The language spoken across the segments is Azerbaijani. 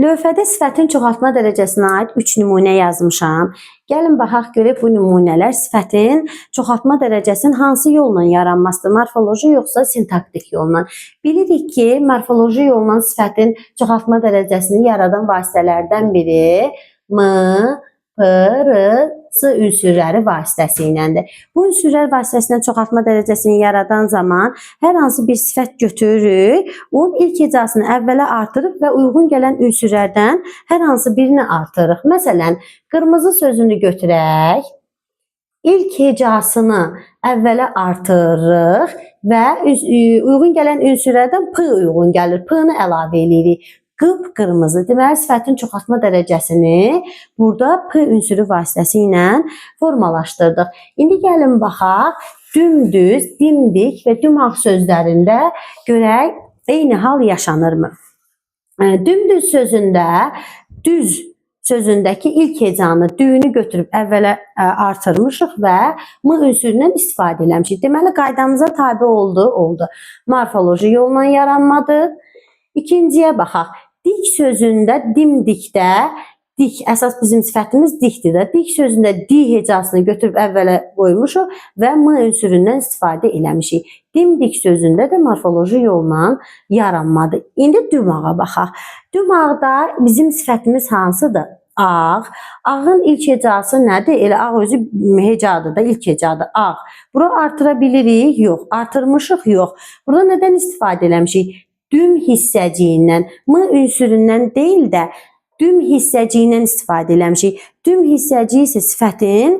Lövhədə sifətin çoxaltma dərəcəsinə aid 3 nümunə yazmışam. Gəlin baxaq görək bu nümunələr sifətin çoxaltma dərəcəsinin hansı yolla yaranmasıdır? Morfoloji yoxsa sintaktik yolla? Bilirik ki, morfoloji yolla sifətin çoxaltma dərəcəsini yaradan vasitələrdən biri M, P, R, C ünsürləri vasitəsiyləndir. Bu ünsürlər vasitəsilə çoxaltma dərəcəsini yaradan zaman hər hansı bir sifət götürürük, onun ilk hecasını əvvələ artırıb və uyğun gələn ünsürlərdən hər hansı birini artırırıq. Məsələn, qırmızı sözünü götürək, ilk hecasını əvvələ artırırıq və uyğun gələn ünsürlərdən P uyğun gəlir. P-ni əlavə edirik. Qıpqırmızı. Deməli, sifətin çoxaltma dərəcəsini burada P ünsürü vasitəsilə formalaşdırdıq. İndi gəlin baxaq, dümdüz, dimdik və dümağ sözlərində görək, eyni hal yaşanırmı? Dümdüz sözündə düz sözündəki ilk hecanı, düyünü götürüb əvvələ artırmışıq və M ünsüründən istifadə eləmişik. Deməli, qaydamıza tabe oldu. Morfoloji yolla yaranmadır. İkinciyə baxaq. Dik sözündə, dimdikdə, dik, əsas bizim sifətimiz dikdir də. Dik sözündə di hecasını götürüb əvvələ qoymuşuq və M ünsüründən istifadə eləmişik. Dimdik sözündə də morfoloji yolla yaranmadır. İndi dümağa baxaq. Dümağda bizim sifətimiz hansıdır? Ağ. Ağın ilk hecası nədir? Elə ağ özü hecadır da, ilk hecadır. Ağ. Bura artıra bilirik? Yox. Artırmışıq? Yox. Burada nədən istifadə eləmişik? Düm hissəciyindən, M ünsüründən deyil də, düm hissəciyindən istifadə eləmişik. Düm hissəciyi isə sifətin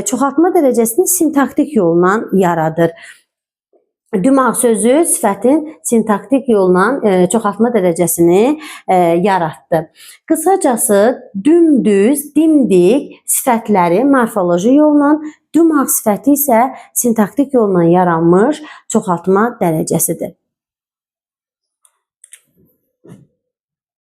çoxaltma dərəcəsini sintaktik yolla yaradır. Dümağ sözü sifətin sintaktik yolla çoxaltma dərəcəsini yaratdı. Qısacası, dümdüz, dimdik sifətləri morfoloji yolla, dümağ sifəti isə sintaktik yolla yaranmış çoxaltma dərəcəsidir.